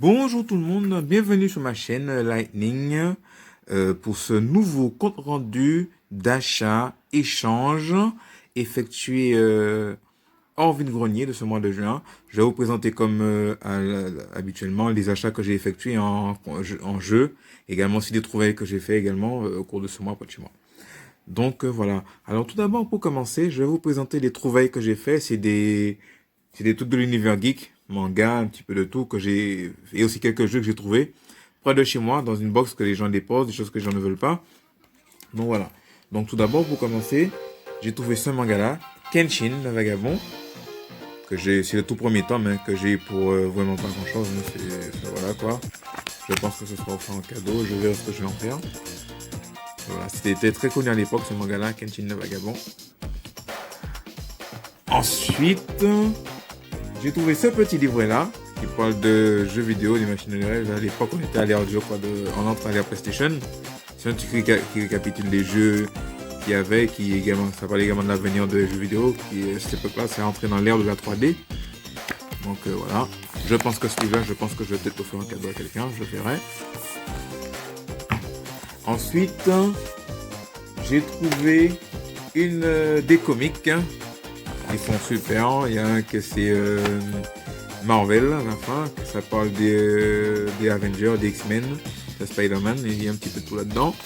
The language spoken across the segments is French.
Bonjour tout le monde, bienvenue sur ma chaîne Lightning pour ce nouveau compte rendu d'achat échange effectué hors vide-grenier de ce mois de juin. Je vais vous présenter comme habituellement les achats que j'ai effectués en jeu, également aussi des trouvailles que j'ai fait également au cours de ce mois près de chez moi. Donc voilà. Alors tout d'abord pour commencer, je vais vous présenter les trouvailles que j'ai fait. C'est des trucs de l'univers geek, manga, un petit peu de tout et aussi quelques jeux que j'ai trouvés près de chez moi dans une box que les gens déposent, des choses que les gens ne veulent pas. Donc voilà. Donc tout d'abord pour commencer, j'ai trouvé ce manga là, Kenshin le vagabond, c'est le tout premier tome hein, que j'ai pour vraiment pas grand chose. Voilà quoi. Je pense que ce sera offert en cadeau. Je verrai ce que je vais en faire. Voilà, c'était très connu à l'époque ce manga là, Kenshin le vagabond. Ensuite, j'ai trouvé ce petit livret là qui parle de jeux vidéo, des machines de rêve. À l'époque, on était à l'ère du jeu, on entre à l'ère PlayStation. C'est un truc qui récapitule les jeux qu'il y avait, ça parlait également de l'avenir des jeux vidéo. Cette époque-là, c'est entré dans l'ère de la 3D. Donc voilà. Je pense que ce livre-là, je vais peut-être offrir un cadeau à quelqu'un, je le ferai. Ensuite, j'ai trouvé des comics. Ils sont super. Il y a un que c'est Marvel à la fin. Ça parle des Avengers, des X-Men, de Spider-Man. Il y a un petit peu de tout là-dedans.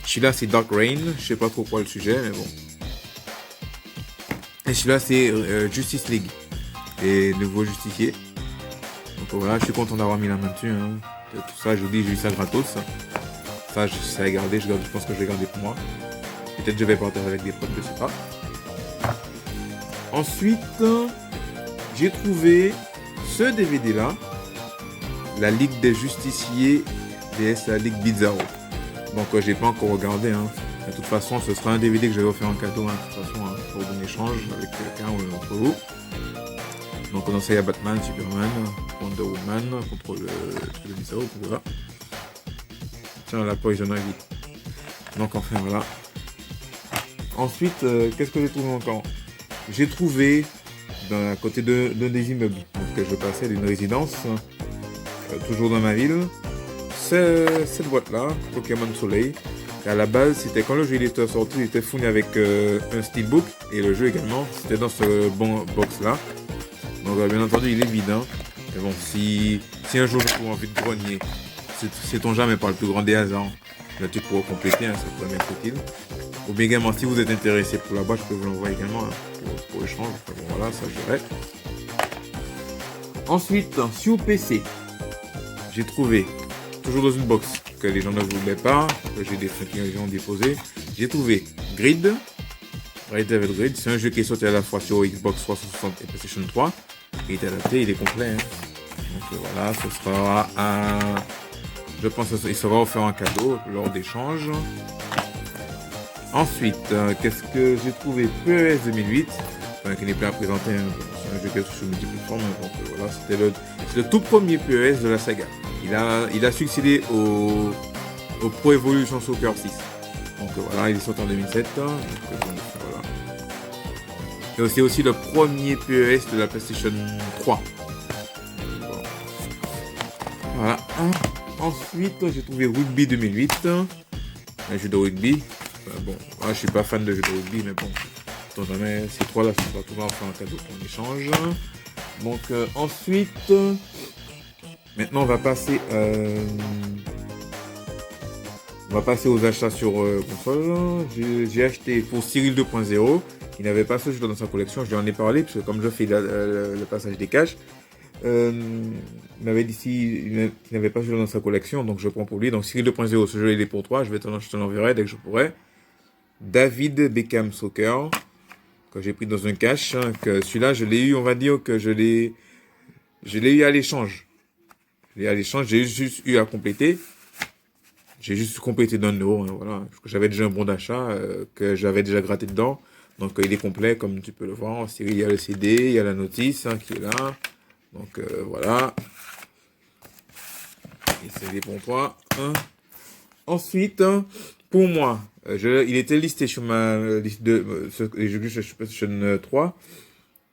Celui-là, c'est Dark Reign. Je sais pas trop quoi le sujet, mais bon. Et celui-là, c'est Justice League. Les nouveaux justiciers. Donc voilà, je suis content d'avoir mis la main dessus. Hein. Tout ça, je vous dis, j'ai eu ça gratos. Ça, je vais garder. Je pense que je vais garder pour moi. Peut-être je vais partager avec des potes, je sais pas. Ensuite, j'ai trouvé ce DVD là, la Ligue des Justiciers vs la Ligue Bizarro. Donc j'ai pas encore regardé. Hein. De toute façon, ce sera un DVD que je vais offrir en cadeau. Hein, de toute façon, hein, pour un échange avec quelqu'un ou entre vous. Donc on enseigne à Batman, Superman, Wonder Woman contre le Bizarro. Voilà. Tiens, la Poison Ivy. Donc enfin voilà. Ensuite, qu'est-ce que j'ai trouvé encore? J'ai trouvé à côté d'un des immeubles que je passais d'une résidence, toujours dans ma ville, cette boîte-là, Pokémon Soleil. Et à la base, c'était quand le jeu était sorti, il était fourni avec un steelbook et le jeu également, c'était dans ce bon box-là. Donc bien entendu, il est vide. Hein. Mais bon, si un jour je trouve envie de grogner, sait-on jamais par le plus grand des hasards, là tu pourras compléter, hein, ça pourrait être utile. Ou bien également, si vous êtes intéressé pour la boîte, je peux vous l'envoyer également hein, pour échange. Enfin, bon, voilà, ça je dirais. Ensuite, sur PC, j'ai trouvé, toujours dans une box que les gens ne voulaient pas, que j'ai des trucs qui ont déposé, j'ai trouvé Grid, Red Devil Grid. C'est un jeu qui est sorti à la fois sur Xbox 360 et PlayStation 3. Il est adapté, il est complet. Hein. Donc voilà, ce sera je pense qu'il sera offert en cadeau lors d'échanges. Ensuite, qu'est-ce que j'ai trouvé? PES 2008, qui n'est plus à présenter, hein. C'est un jeu qui est sur multiples plateformes, donc voilà, c'est le tout premier PES de la saga. Il a succédé au Pro Evolution Soccer 6. Donc voilà, il est sorti en 2007. Donc, voilà. Et c'est aussi le premier PES de la PlayStation 3. Voilà. Ensuite, j'ai trouvé Rugby 2008, un jeu de rugby. Bon, moi, je suis pas fan de jeux de rugby, mais bon, ces trois-là, ça va toujours faire un cadeau pour un échange. Donc, ensuite, maintenant, on va passer aux achats sur console. J'ai acheté pour Cyril 2.0, qui n'avait pas ce jeu dans sa collection. Je lui en ai parlé, parce que comme je fais le passage des caches, il m'avait dit qu'il n'avait pas ce jeu dans sa collection, donc je prends pour lui. Donc Cyril 2.0, ce jeu il est pour toi, je te l'enverrai dès que je pourrai. David Beckham Soccer, que j'ai pris dans un cache, hein, que celui-là je l'ai eu, on va dire que je l'ai eu à l'échange. J'ai juste eu à compléter. J'ai juste complété d'1€, hein, voilà. Parce que j'avais déjà un bon d'achat, que j'avais déjà gratté dedans. Donc il est complet, comme tu peux le voir. Il y a le CD, il y a la notice hein, qui est là. Donc voilà. Et c'est pour toi. Hein. Ensuite, pour moi, il était listé sur ma liste de les jeux que je suis PlayStation 3.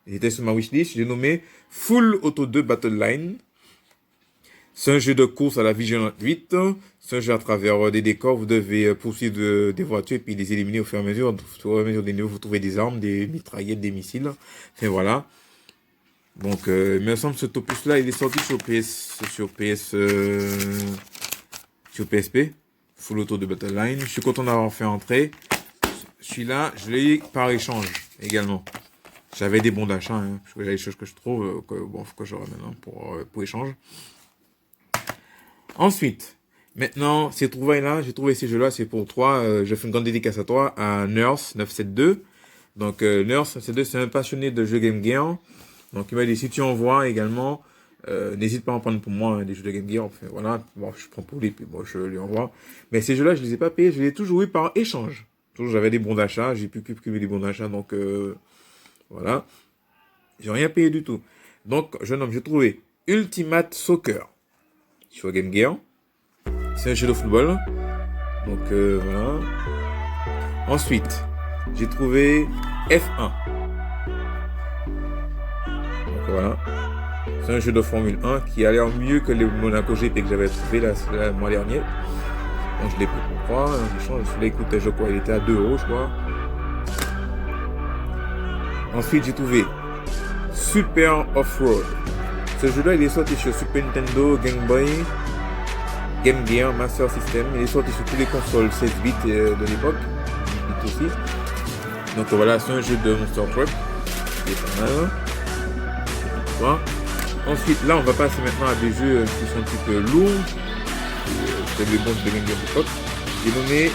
Il était sur ma wishlist. J'ai nommé Full Auto 2 Battle Line. C'est un jeu de course à la Vigilant 8. C'est un jeu à travers des décors. Vous devez poursuivre des voitures et puis les éliminer au fur et à mesure. Au fur et à mesure des niveaux, vous trouvez des armes, des mitraillettes, des missiles. Enfin voilà. Donc, il me semble que cet opus-là, il est sorti sur PSP. Full auto de Battleline. Je suis content d'avoir fait entrer. Celui-là, je l'ai eu par échange également. J'avais des bons d'achat, hein, parce que j'ai des choses que je trouve, faut que je ramène hein, pour échange. Ensuite, maintenant, ces trouvailles-là, j'ai trouvé ces jeux-là, c'est pour toi. Je fais une grande dédicace à toi, à Nurse972. Donc, Nurse972, c'est un passionné de jeux Game Gear. Donc, il m'a dit, si tu envoies également, n'hésite pas à en prendre pour moi hein, des jeux de Game Gear. Enfin, voilà, bon, je prends pour lui, puis bon, je lui envoie. Mais ces jeux-là, je les ai pas payés, je les ai toujours eu par échange. Toujours, j'avais des bons d'achat, j'ai pu cumuler des bons d'achat, donc voilà. J'ai rien payé du tout. Donc, jeune homme, j'ai trouvé Ultimate Soccer sur Game Gear. C'est un jeu de football. Donc, voilà. Ensuite, j'ai trouvé F1. Donc, voilà. C'est un jeu de Formule 1 qui a l'air mieux que les Monaco GP que j'avais trouvé le mois dernier. Donc, je l'ai pris pour 3. Celui-là coûtait, je crois, il était à 2 €, je crois. Ensuite, j'ai trouvé Super Off-Road. Ce jeu-là, il est sorti sur Super Nintendo, Game Boy, Game Gear, Master System. Il est sorti sur toutes les consoles 16 bits de l'époque, 8 bits aussi. Donc voilà, c'est un jeu de Monster Truck. Il est pas mal. Voilà. Ensuite, là, on va passer maintenant à des jeux qui sont un petit peu lourds. C'est les bons de Game Gear de l'époque. J'ai nommé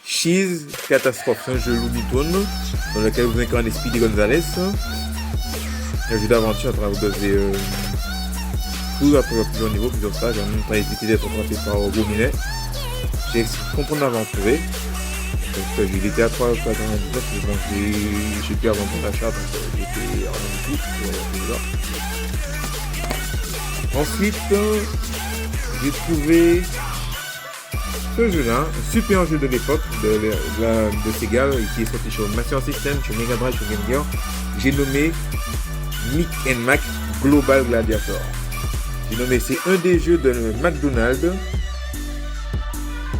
Cheese Catastrophe. C'est un jeu Looney Tunes dans lequel vous incarnez Speedy Gonzales. Un jeu d'aventure à travers vous devez tout à plusieurs niveaux, plusieurs stages, en même temps éviter d'être attrapé par gros minet. J'ai content d'avoir trouvé. Donc il était à 3,99€, mais bon, j'ai pu avoir mon achat, donc j'étais en tout. Ensuite, j'ai trouvé ce jeu-là, un super jeu de l'époque de Sega, qui est sorti sur Master System, sur Mega Drive, sur Game Gear. J'ai nommé Mick and Mac Global Gladiator. J'ai nommé, c'est un des jeux de McDonald's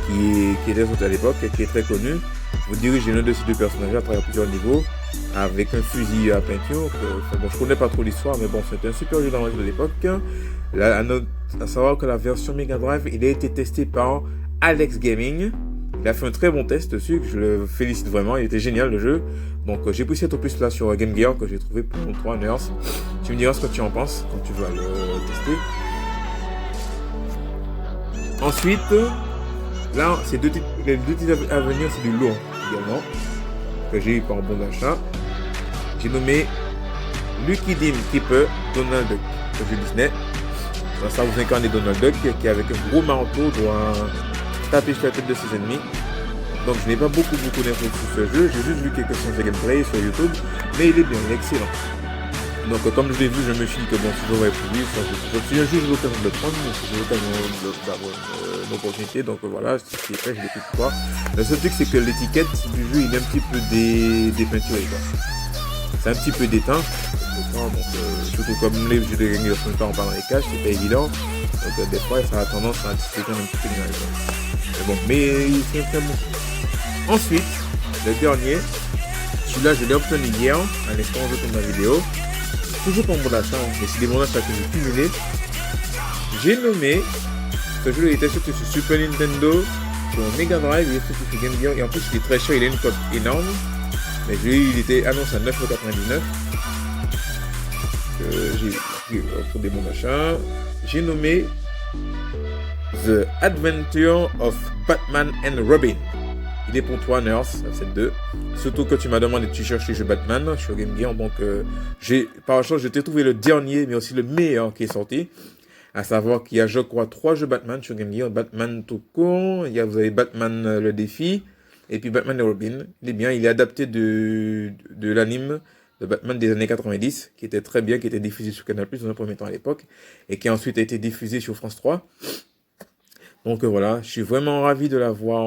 qui était sorti à l'époque, qui est très connu. Vous dirigez l'un de ces deux personnages à travers plusieurs niveaux avec un fusil à peinture. Bon, je connais pas trop l'histoire, mais bon, c'était un super jeu de l'époque. Là, à savoir que la version Mega Drive, il a été testé par Alex Gaming. Il a fait un très bon test dessus, je le félicite vraiment, il était génial le jeu. Donc j'ai poussé cet opus là sur Game Gear que j'ai trouvé pour 3 Nurse. Tu me diras ce que tu en penses quand tu vas le tester. Ensuite, là, les deux titres à venir, c'est du lourd également, que j'ai eu par bon d'achat. J'ai nommé Lucky Dim Keeper Donald Duck, le jeu Disney. Dans ça, vous incarnez Donald Duck qui, avec un gros marteau, doit taper sur la tête de ses ennemis. Donc, je n'ai pas beaucoup d'infos sur ce jeu. J'ai juste vu quelques séances de gameplay sur YouTube, mais il est bien, il est excellent. Donc, comme je l'ai vu, je me suis dit que bon, si j'aurais pu vivre, si un jour j'ai l'occasion de le prendre, si j'ai l'occasion d'avoir une opportunité, donc voilà, ce qui est fait, je l'ai fait pour toi. Le seul truc, c'est que l'étiquette du jeu, il est un petit peu dépeinturé, quoi. C'est un petit peu déteint, donc, surtout comme les jeux de Game Gear sont pas en parlant les caches, c'est pas évident. Donc, des fois, ça a tendance à disparaître un petit peu de l'image. Mais bon, mais c'est un très bon. Ensuite, le dernier, celui-là, je l'ai obtenu hier, à l'instant où je tourne ma vidéo. Toujours pour mon d'achat, mais c'est des bons d'achat que j'ai cumulés. J'ai nommé, ce jeu était sorti sur Super Nintendo, sur Mega Drive, il est sorti sur Game Gear, et en plus il est très cher, il a une cote énorme. Mais il était annoncé à 9,99€. J'ai pour des bons d'achat. J'ai nommé The Adventure of Batman and Robin. Il est pour toi, Nurse, c'est 2. Surtout que tu m'as demandé de chercher le jeu Batman sur Game Gear. Donc, par chance, je t'ai trouvé le dernier, mais aussi le meilleur qui est sorti. À savoir qu'il y a, je crois, 3 jeux Batman sur Game Gear. Batman tout court, vous avez Batman le défi, et puis Batman et Robin. Il est bien, il est adapté de l'anime de Batman des années 90, qui était très bien, qui était diffusé sur Canal+, dans un premier temps à l'époque, et qui ensuite a été diffusé sur France 3. Donc voilà, je suis vraiment ravi de l'avoir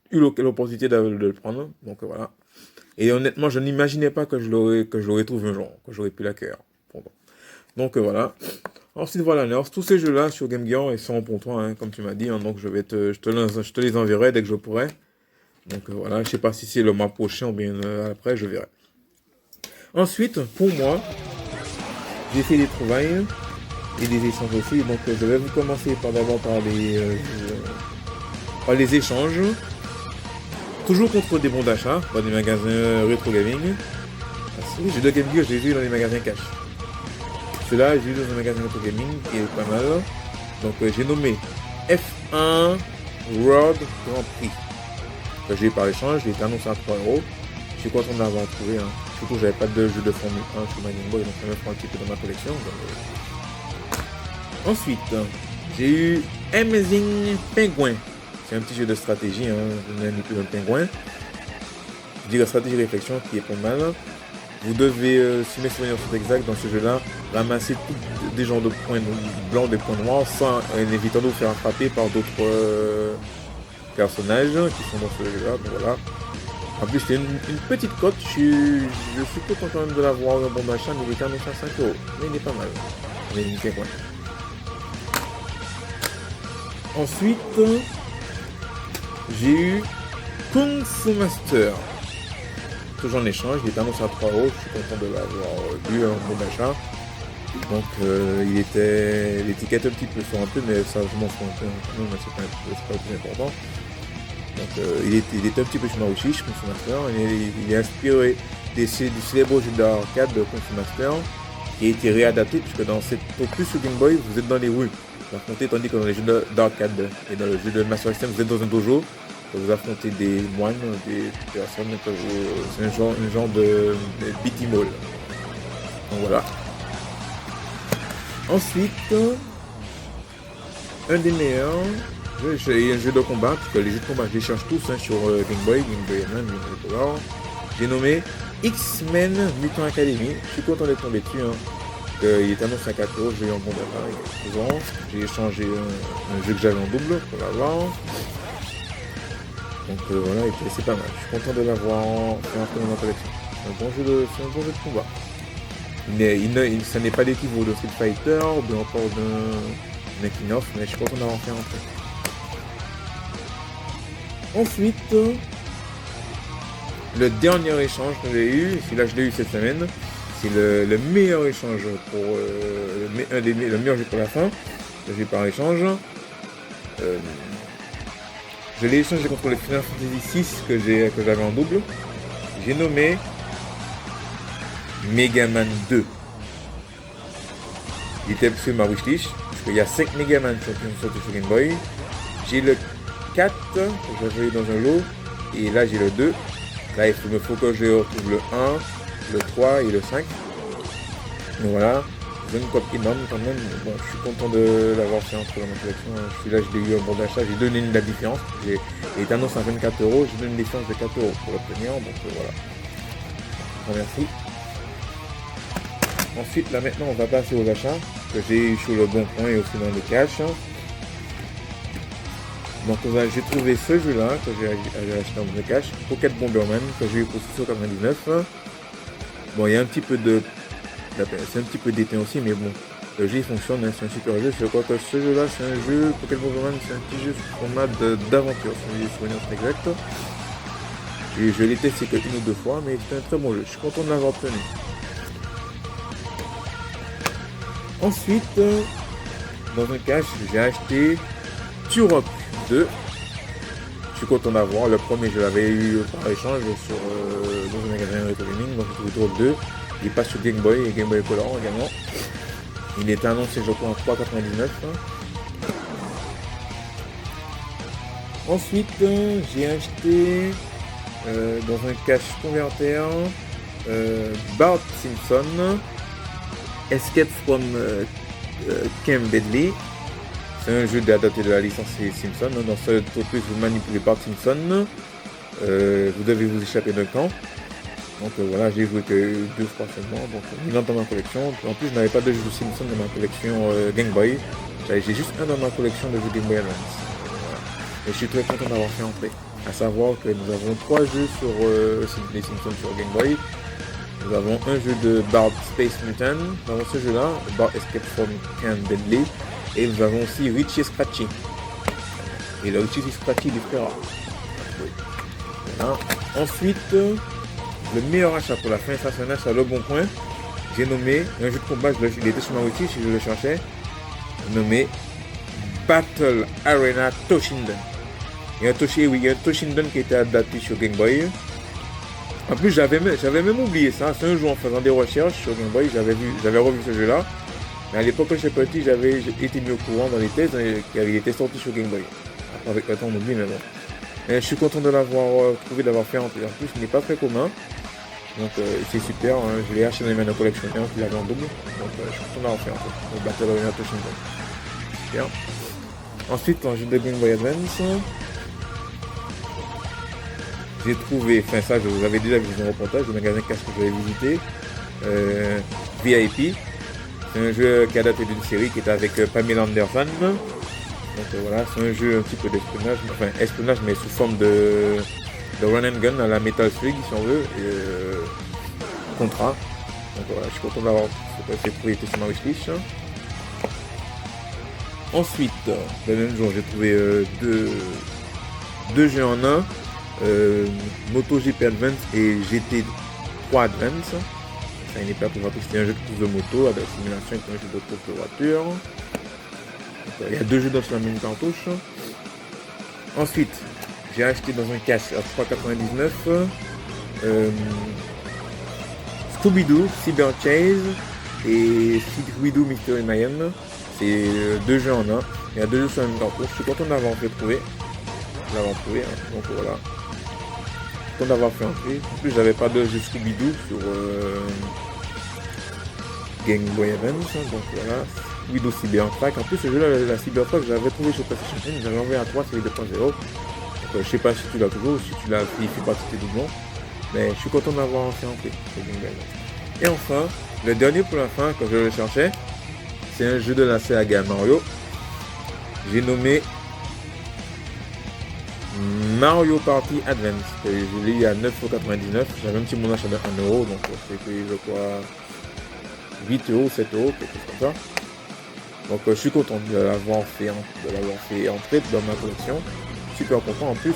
eu l'opportunité de le prendre. Donc voilà. Et honnêtement, je n'imaginais pas que je l'aurais trouvé un jour, que j'aurais pu l'accueillir. Donc voilà. Ensuite, voilà, Nerf, tous ces jeux-là sur Game Gear, ils sont pour toi, hein, comme tu m'as dit. Hein, donc, je te les enverrai dès que je pourrai. Donc, voilà, je sais pas si c'est le mois prochain ou bien après, je verrai. Ensuite, pour moi, j'ai fait des trouvailles et des échanges aussi. Donc, je vais vous commencer d'abord par les échanges. Toujours contre des bons d'achat dans des magasins rétro gaming. Les jeux de Game Gear, je les ai eu dans les magasins cash. Ceux-là, j'ai eu dans un magasin rétro gaming qui est pas mal. Donc, j'ai nommé F1 Road Grand Prix. Que j'ai eu par l'échange, il était annoncé à 3€. Je suis content de l'avoir trouvé. Hein. Surtout, j'avais pas de jeu de Formule 1 sur ma Game Boy, donc ça me prend un petit peu dans ma collection. Ensuite, j'ai eu Amazing Penguin. C'est un petit jeu de stratégie, hein. Je n'ai ni plus d'un pingouin. Je dirais stratégie réflexion qui est pas mal. Vous devez, si mes souvenirs sont exacts, dans ce jeu-là, ramasser tous des genres de points blancs, des points noirs, sans en évitant de vous faire attraper par d'autres personnages qui sont dans ce jeu-là. Donc voilà. En plus, c'est une petite cote. Je suis content quand même de l'avoir en bon d'achat, mais il est annoncé à 5€. Mais il est pas mal. Mais il est quoi. Ensuite, j'ai eu Kung Fu Master. Toujours en échange, il est annoncé à 3€. Je suis content de l'avoir eu en bon d'achat. Donc, l'étiquette un petit peu sur un peu, mais ça, je m'en fous un peu. Non, mais c'est pas le plus important. Donc, il était un petit peu riche, Kung Fu Master. Il est inspiré du célèbre jeu d'arcade de Kung Fu Master, qui a été réadapté, puisque dans cette opus sur Game Boy, vous êtes dans les rues. Vous affrontez, tandis que dans les jeux d'arcade et dans le jeu de Master System, vous êtes dans un dojo. Vous affrontez des moines, des personnes, c'est un genre de beat'em all. Donc voilà. Ensuite, un des meilleurs, j'ai un jeu de combat, puisque les jeux de combat, je les cherche tous hein, sur Game Boy Advance, Game Boy Color. J'ai nommé X-Men Mutant Academy. Je suis content d'être tombé dessus. Hein. Il est annoncé à 4€, j'ai eu un bon d'achat. J'ai échangé un jeu que j'avais en double pour l'avoir. Donc voilà, c'est pas mal. Je suis content de l'avoir fait entrer dans ma collection. C'est un bon jeu de combat. Ça n'est pas l'équivalent de Street Fighter ou bien encore d'un Making of, mais je suis content d'avoir fait entrer. Ensuite, le dernier échange que j'ai eu, celui-là je l'ai eu cette semaine, c'est le meilleur échange pour le meilleur jeu pour la fin, que j'ai eu par échange. Je l'ai échangé contre le Final Fantasy VI que j'avais en double. J'ai nommé Mega Man 2. Il était sur ma wishlist, parce qu'il y a 5 Mega Man qui sont sortis sur Game Boy. J'ai le 4 que j'avais dans un lot, et là j'ai le 2. Là il me faut que je retrouve le 1, le 3 et le 5. Donc voilà. J'ai une copie énorme quand même. Bon, je suis content de l'avoir fait entrer dans ma collection. Celui-là, je l'ai eu en bon d'achat. J'ai donné la différence. Il est annoncé à 24€. J'ai donné une différence de 4€ pour l'obtenir. Donc voilà. Merci. Ensuite, là maintenant, on va passer aux achats que j'ai eu sur le bon coin et aussi dans le cash. Donc j'ai trouvé ce jeu-là que j'ai acheté dans le cash. Pocket Bomberman que j'ai eu pour 6,99€. Bon, il y a un petit peu de... C'est un petit peu d'éteint aussi, mais bon, le jeu il fonctionne, hein, c'est un super jeu. Je crois que ce jeu-là, c'est un jeu, Pokémon Bomberman, c'est un petit jeu sous format d'aventure, si mes souvenirs sont exacts. Je l'ai testé que une ou deux fois, mais c'est un très bon jeu. Je suis content de l'avoir obtenu. Ensuite, dans un cache, j'ai acheté Turok 2. Je suis content d'avoir. Le premier, je l'avais eu par échange dans un magasin Retro Gaming, donc j'ai trouvé Turok 2. Il passe sur Game Boy et Game Boy Color également. Il est annoncé, je crois, en 3,99€. Ensuite, j'ai acheté dans un cache converter Bart Simpson Escape from Camp Deadly. C'est un jeu adapté de la licence Simpson. Dans ce opus, vous manipulez Bart Simpson. Vous devez vous échapper d'un camp. Donc voilà, j'ai joué que 2 fois seulement, donc il est dans ma collection. En plus, je n'avais pas de jeux de Simpson dans ma collection Game Boy. J'ai juste un dans ma collection de jeux Game Boy Advance. Voilà. Et je suis très content d'avoir fait entrer. À savoir que nous avons 3 jeux sur les Simpsons sur Game Boy. Nous avons un jeu de Bard Space Mutant. Nous avons ce jeu-là, Bard Escape from Camp Deadly. Et nous avons aussi Richie Scratchy. Et le Richie Scratchy, il est très rare. Voilà. Ensuite, le meilleur achat pour la fin, ça c'est un achat Le Bon Coin. J'ai nommé un jeu de combat, il était sur ma Richie, si je le cherchais. Nommé Battle Arena Toshinden. Il y a un Toshinden qui était adapté sur Game Boy. En plus, j'avais même oublié ça. C'est un jour en faisant des recherches sur Game Boy, j'avais revu ce jeu-là. Mais à l'époque, quand j'étais petit, j'avais été mis au courant dans les thèses qu'il était sorti sur Game Boy. Avec le temps, on oublie, mais bon. Et je suis content de l'avoir trouvé, d'avoir fait en plus. Il n'est pas très commun. Donc, c'est super. Hein. Je l'ai acheté dans les mains de collectionneur qui l'avait en double. Donc, je suis content d'avoir fait en fait. Le Battle Arena Toshinden. Super. Ensuite, en jeu de Game Boy Advance, j'ai trouvé, enfin ça je vous avais déjà vu dans un reportage, le magasin casque que j'avais visité, VIP. C'est un jeu qui a daté d'une série qui était avec Pamela Anderson. Donc voilà, c'est un jeu un petit peu d'espionnage, enfin espionnage mais sous forme de run and gun à la Metal Slug si on veut, et contrat. Donc voilà, je suis content d'avoir fait trouver sur ma wishlist. Ensuite, le même jour, j'ai trouvé deux jeux en un. MotoGP Advance et GT3 Advance. Ça n'est pas pour voir, c'était un jeu de course de moto avec simulation et un jeu de course de voiture. Donc, il y a deux jeux dans la même cartouche. Ensuite, j'ai acheté dans un cache à 3,99 Scooby-Doo Cyber Chase et Scooby-Doo Mystery Mayhem. C'est deux jeux en un. Il y a deux jeux sur la même cartouche. Je suis content d'avoir fait trouver. Hein. Donc voilà. Content d'avoir fait entrer. En plus, j'avais pas de jeu Scooby-Doo sur Game Boy Advance. Donc voilà. Scooby-Doo Cybertruck. En plus, ce jeu-là, la Cybertruck, je l'avais trouvé sur PlayStation 1. J'avais envoyé à 3, c'est 2.0. Donc je sais pas si tu l'as toujours ou si tu l'as fait, il fait pas tout doublons. Mais je suis content d'avoir fait entrer sur Game Boy Advance. Et enfin, le dernier pour la fin, quand je le cherchais, c'est un jeu de la saga Mario. J'ai nommé Mario Party Advance. Je l'ai eu à 9,99 €. J'avais un petit mon achat de 1 €. Donc j'ai payé je crois 8 €, 7 €, quelque chose comme ça. Donc je suis content de l'avoir fait entrer dans ma collection. Super content. En plus,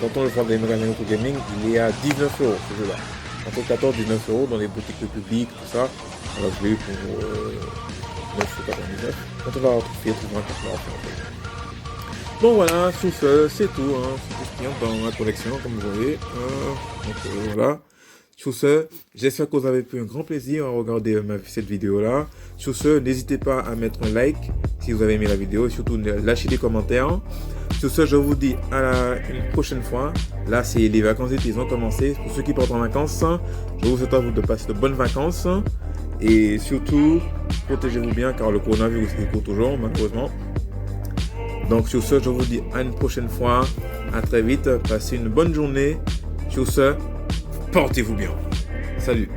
quand on le voit dans les magasins Auto Gaming, il est à 19 € ce jeu-là. Entre 14 et 19 € dans les boutiques publiques, tout ça. Alors je l'ai eu pour 9,99 €. Quand on va retrouver un fait. Bon voilà, sur ce, c'est tout. Hein. C'est tout ce qu'il y a dans ma collection, comme vous voyez. Donc voilà. Sur ce, j'espère que vous avez pris un grand plaisir à regarder cette vidéo-là. Sur ce, n'hésitez pas à mettre un like si vous avez aimé la vidéo et surtout lâchez des commentaires. Sur ce, je vous dis à une prochaine fois. Là, c'est les vacances d'été, ils ont commencé. Pour ceux qui partent en vacances, je vous souhaite à vous de passer de bonnes vacances. Et surtout, protégez-vous bien car le coronavirus est court toujours, malheureusement. Donc sur ce, je vous dis à une prochaine fois. À très vite. Passez une bonne journée. Sur ce, portez-vous bien. Salut.